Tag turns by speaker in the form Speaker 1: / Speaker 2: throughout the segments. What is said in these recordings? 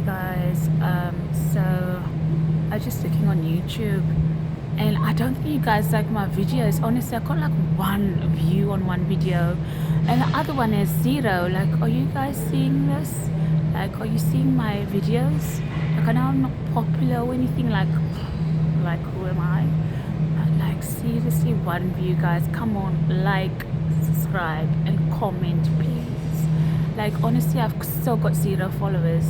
Speaker 1: guys. So I was just looking on YouTube and I don't think you guys like my videos. Honestly, I got like one view on one video and the other one is zero. Like, are you guys seeing this? Like, are you seeing my videos? Like, I know I'm not popular or anything, like who am I? But like, seriously, one view, guys. Come on, like, subscribe and comment, please. Like, honestly, I've still got zero followers.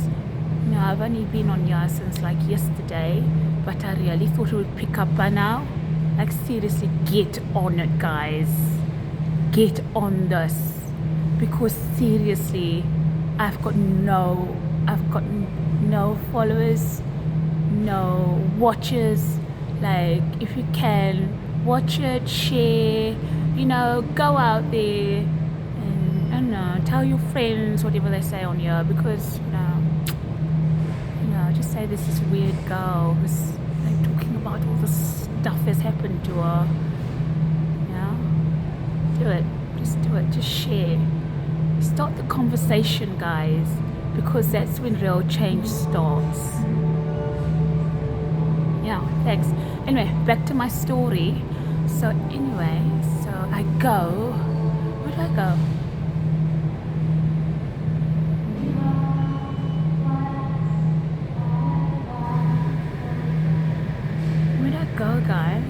Speaker 1: No, I've only been on here since like yesterday, but I really thought it would pick up by now. Like, seriously, get on it, guys. Get on this, because seriously, I've got no followers, no watchers. Like, if you can watch it, share, go out there and I don't know, tell your friends whatever they say on here, because just say this is weird girl who's like talking about all the stuff that's happened to her. Do it, just share, start the conversation, guys, because that's when real change starts. Yeah, thanks. Anyway, back to my story. So anyway, I go, where do I go? Go, guys.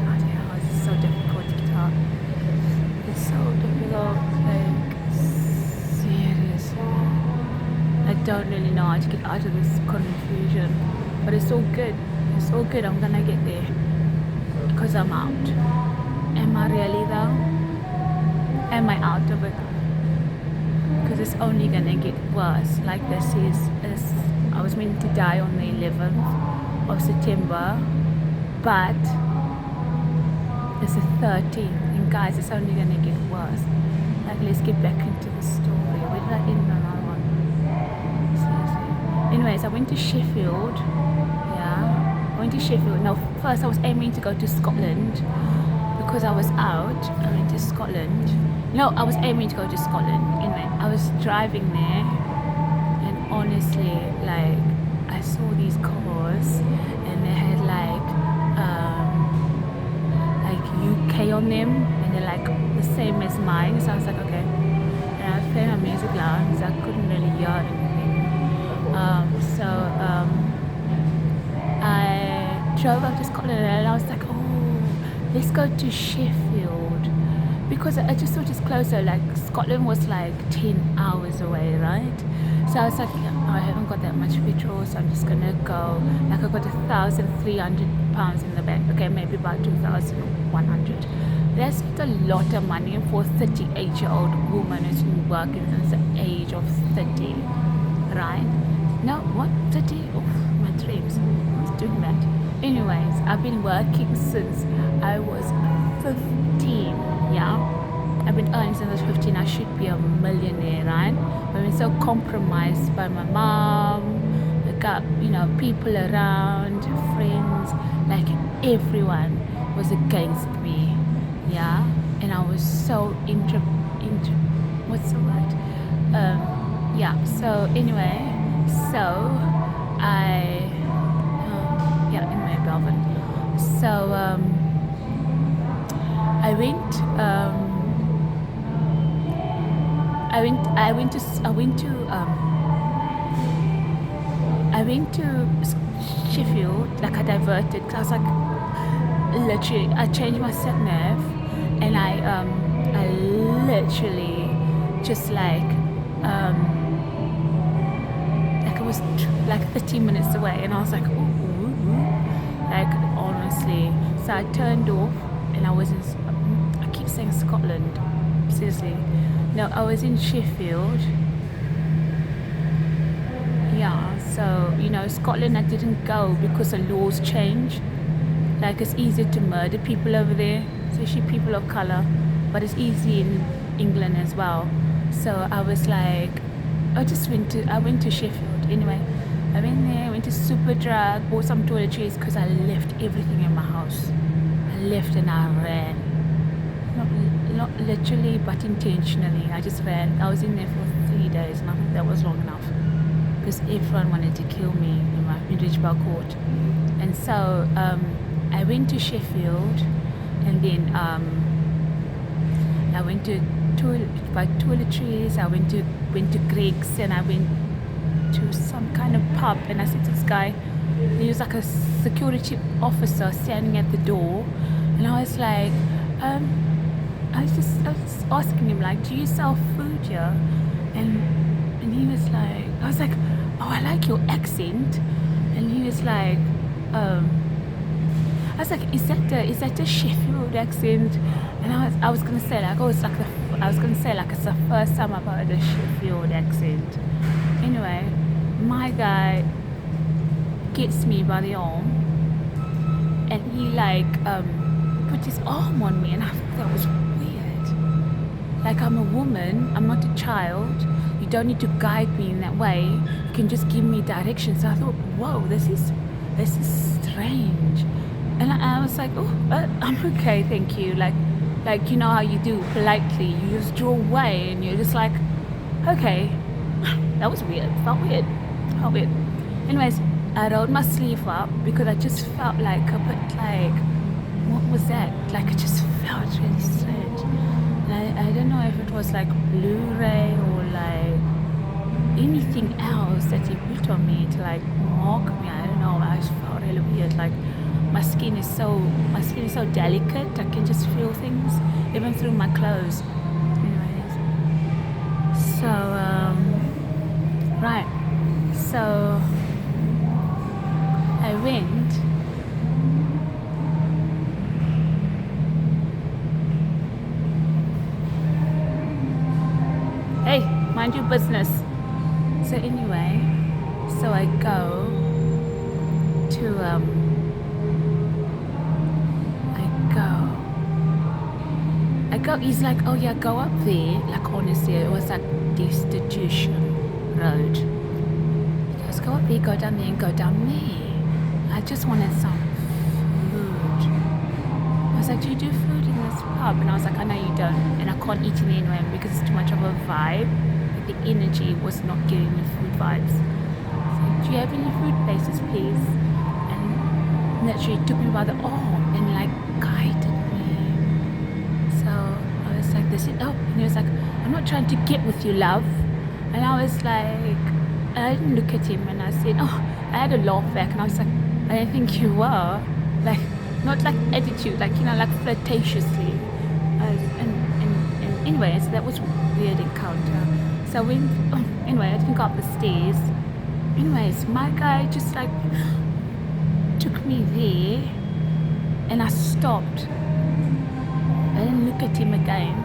Speaker 1: Bloody hell, it's so difficult to get out. It's so difficult. Like, seriously, I don't really know how to get out of this confusion, but it's all good. It's all good. I'm gonna get there because I'm out. Am I really though? Am I out of it? Because it's only gonna get worse. Like, this is I was meant to die on the 11th of September. But it's the 13th, and guys, it's only gonna get worse. Like, let's get back into the story. Where did I end another one? Seriously. Anyways, I went to Sheffield. Yeah, I went to Sheffield. No, first I was aiming to go to Scotland because I was out. I went to Scotland. No, I was aiming to go to Scotland. Anyway, I was driving there, and honestly, like, I saw these cars, and they had like UK on them, and they're like the same as mine. So I was like, okay. And I was playing my music loud, so I couldn't really hear anything. I drove up to Scotland, and I was like, oh, let's go to Sheffield, because I just thought it's closer. Like, Scotland was like 10 hours away, right? So I was like, yeah, I haven't got that much petrol, so I'm just gonna go. Like, I got £1,300 in the bank. Okay, maybe about 2,100. That's not a lot of money for a 38-year-old woman who's been working since the age of 30, right? No, what, 30? Oh, my dreams. I was doing that. Anyways, I've been working since I was 15, yeah? I've been earning since I was 15. I should be a millionaire, right? I've been so compromised by my mom. I got, people around, friends, like everyone was against me, yeah? And I was so what's the word? Yeah, so anyway, anyway, Belvin. So, I went to Sheffield. Like, I diverted, because I was like, literally, I changed my sat nav, and I literally just like it was like 13 minutes away, and I was like, ooh, like, honestly. So I turned off, and I keep saying Scotland, seriously. No, I was in Sheffield. Yeah, so, Scotland I didn't go because the laws change. Like, it's easier to murder people over there, especially people of colour, but it's easy in England as well. So I was like, I went to Sheffield. Anyway, I went there, went to Superdrug, bought some toiletries, because I left everything in my house. I left and I ran. Not literally, but intentionally. I just ran. I was in there for 3 days, and I think that was long enough. because everyone wanted to kill me in Ridgebell Court. And so I went to Sheffield, and then I went to buy toiletries. I went to Greg's, and I went to some kind of pub, and I said to this guy, he was like a security officer standing at the door, and I was like, I was just asking him, like, do you sell food here? And he was like, I was like, oh, I like your accent. And he was like, I was like, is that a Sheffield accent? And I was gonna say like, oh, it's like it's the first time I've heard a Sheffield accent. Anyway, my guy gets me by the arm, and he like put his arm on me, and I thought that was weird. Like, I'm a woman, I'm not a child. You don't need to guide me in that way. You can just give me directions. So I thought, whoa, this is strange. And I was like, oh, I'm okay, thank you. Like you know how you do politely. You just draw away, and you're just like, okay. That was weird. Felt weird. Anyways, I rolled my sleeve up because I just felt like a bit like, what was that? Like, it just felt really strange. And I don't know if it was like Blu-ray or like anything else that he put on me to like mock me. I don't know. I just felt really weird. Like, my skin is so delicate. I can just feel things even through my clothes. Anyways, so right. So I went. Hey, mind your business. So anyway, so I go to he's like, oh yeah, go up there. Like, honestly, it was like Destitution Road. He goes, go up there, go down there, and go down there. I just wanted some food. I was like, do you do food in this pub? And I was like, I know you don't, and I can't eat in there anyway because it's too much of a vibe. Like, the energy was not giving me food vibes. So, do you have any food places, please? And literally took me by the arm and like guided me. So I was like, this is, oh, and he was like, I'm not trying to get with you, love. And I was like, I didn't look at him, and I said, oh, I had a laugh back, and I was like, I didn't think you were. Like, not like attitude, like, you know, like flirtatiously. And anyways, that was a weird encounter. So I went, anyway, I didn't go up the stairs. Anyways, my guy just like took me there, and I stopped. I didn't look at him again.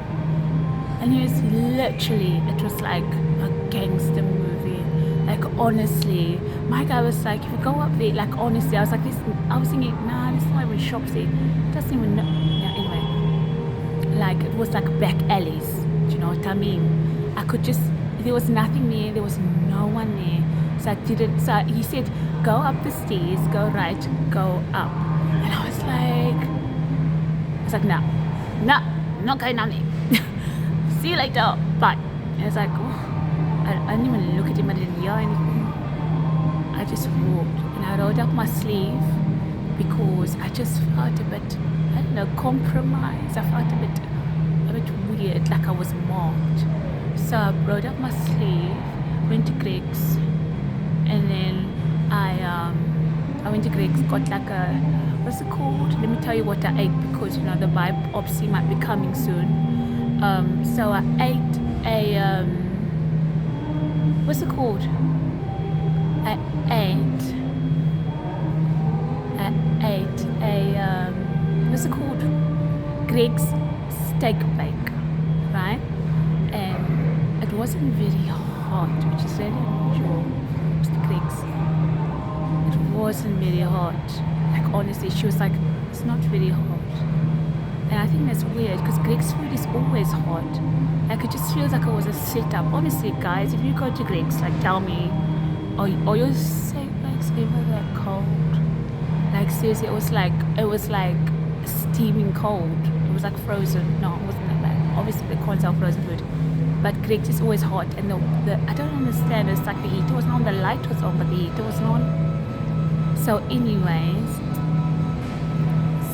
Speaker 1: And he was literally, it was like a gangster movie. Like, honestly, my guy was like, if you go up there, like, honestly, I was like, I was thinking, nah, this is not even shops there. It doesn't even know. Yeah, anyway. Like, it was like back alleys. Do you know what I mean? I could just, there was nothing there. There was no one there. So I didn't, so he said, go up the stairs, go right, go up. And I was like, no, I'm not going down there. See you later, bye. And I was like, oh. I didn't even look at him, I didn't hear anything. I just walked, and I rolled up my sleeve because I just felt a bit, I don't know, compromised. I felt a bit weird, like I was mocked. So I rolled up my sleeve, went to Greg's, and then I went to Greg's, got like a, what's it called? Let me tell you what I ate, because, you know, the biopsy might be coming soon. So I ate a, what's it called? I ate a, what's it called? Greg's steak bake, right? And it wasn't very hot, which is really unusual. Mr. Greg's. It wasn't very hot. Like, honestly, she was like, it's not very hot. And I think that's weird because Greg's food is always hot. Like, it just feels like it was a setup. Honestly, guys, if you go to Greg's, like, tell me, are your steak bakes ever that cold? Like, seriously, it was like steaming cold. It was like frozen. No, it wasn't that bad. Obviously, they can't sell frozen food. But Greggs is always hot, and the I don't understand. It's like the heater was on, the light was on, but the heater was on. So, anyways,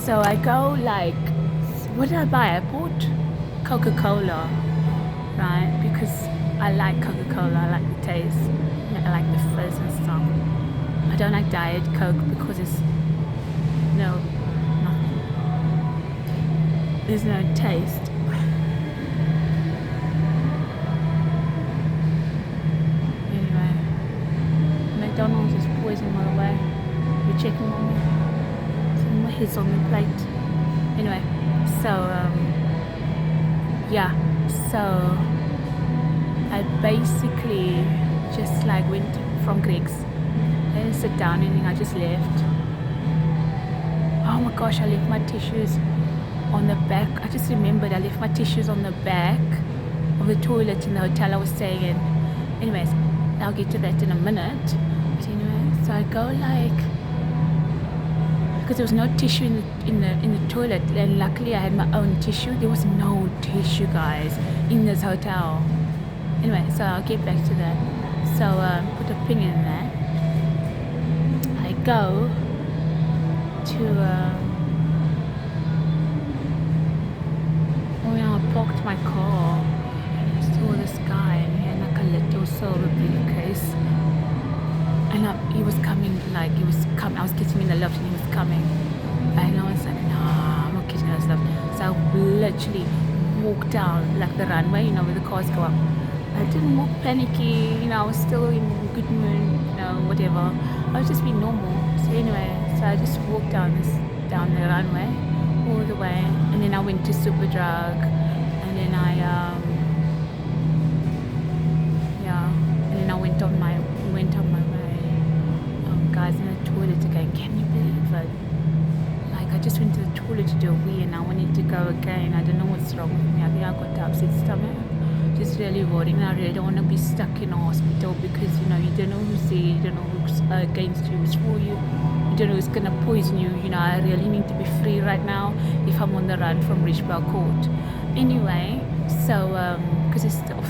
Speaker 1: so I go like, what did I buy? I bought Coca-Cola, right? Because I like Coca-Cola. I like the taste. I like the fizz and stuff. I don't like Diet Coke because it's nothing. There's no taste. Anyway, McDonald's is poisoning my way. You're checking on me. So my head's on the plate. Anyway, so yeah, so I basically just like went from Greggs and sit down, and then I just left. Oh my gosh, I left my tissues on the back. I just remembered I left my tissues on the back of the toilet in the hotel I was staying in. Anyways, I'll get to that in a minute. But anyway, so I go like, because there was no tissue in the toilet, and luckily I had my own tissue. There was no tissue, guys, in this hotel. Anyway, so I'll get back to that. So put a pin in there. I go to when I parked my car, I saw this guy, and he had like a little silver briefcase, and he was coming, like he was coming. I was getting in the lift, and he was coming, and I was like, nah, I'm not getting in this lift. So I literally walked down like the runway, where the cars go up. I didn't walk panicky, I was still in good mood, whatever. I was just being normal. So anyway, so I just walked down the runway all the way, and then I went to Superdrug, and then I went on my way. Guys, in the toilet again. Can you believe it? Like, I just went to the toilet to do a wee, and I wanted to go again. I don't know what's wrong with me. I think I got the upset stomach. Just really worrying. I really don't want to be stuck in a hospital because you don't know who's there, you don't know who's against you, who's for you, you don't know who's gonna poison you. I really need to be free right now if I'm on the run from Richbell Court. Anyway, so because it's still,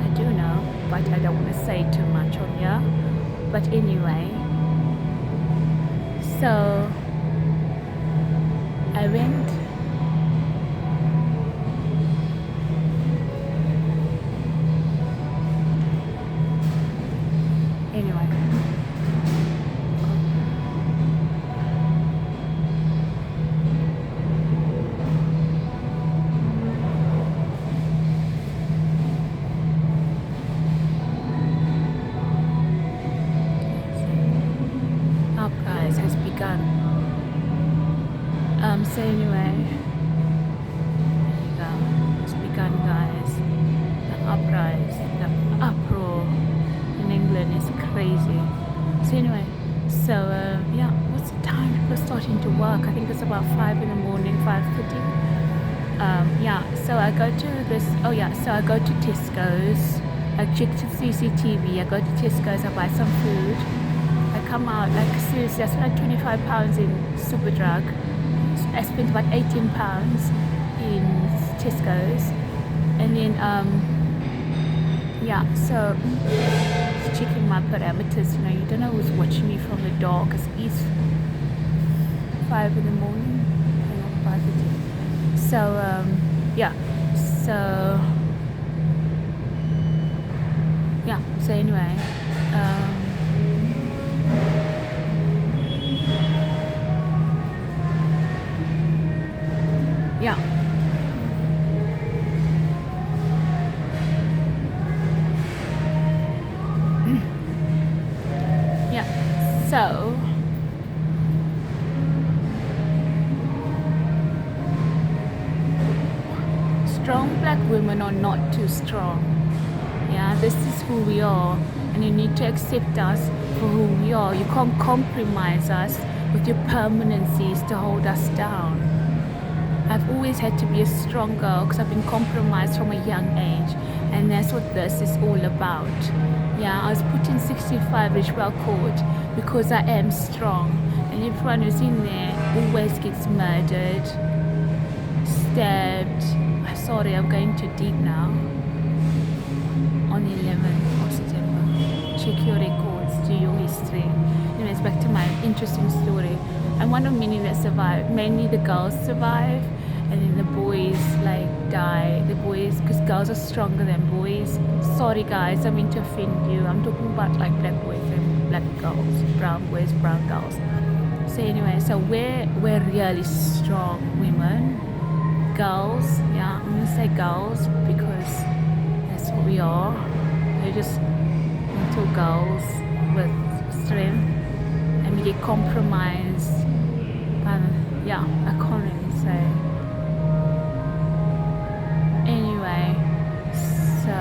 Speaker 1: I do know, but I don't want to say too much on here. But anyway, so I went. Anyway, uprise has begun. So anyway, there you go. It's begun, guys. The uprise, the uproar in England is crazy. So anyway, so yeah, what's the time? People are starting to work. I think it's about 5 in the morning, 5:30. Yeah, so I go to Tesco's. I check the CCTV. I go to Tesco's. I buy some food. I come out, like seriously, I spent like £25 in Superdrug. I spent about £18 in Tesco's, and then yeah, so just checking my parameters. You don't know who's watching me from the dark. It's 5 in the morning, 5:30. So yeah, so anyway, yeah. Yeah, so strong black women are not too strong. Yeah, this is who we are, and you need to accept us for who we are. You can't compromise us with your permanencies to hold us down. I've always had to be a strong girl because I've been compromised from a young age, and that's what this is all about. Yeah, I was put in 65 Richwell Court because I am strong, and everyone who's in there always gets murdered, stabbed. I sorry, I'm going too deep now. On 11th of September, check your records, do your history. Anyways, back to my interesting story. I'm one of many that survived. Mainly the girls survive, and then the boys like die. The boys, because girls are stronger than boys. Sorry guys, I mean to offend you. I'm talking about like black boys and black girls, brown boys, brown girls. So anyway, so we're really strong women. Girls, yeah, I'm gonna say girls because that's what we are. We're just little girls with strength, and we get compromised by the, yeah, I can't really say. Anyway, so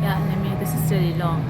Speaker 1: yeah, this is really long.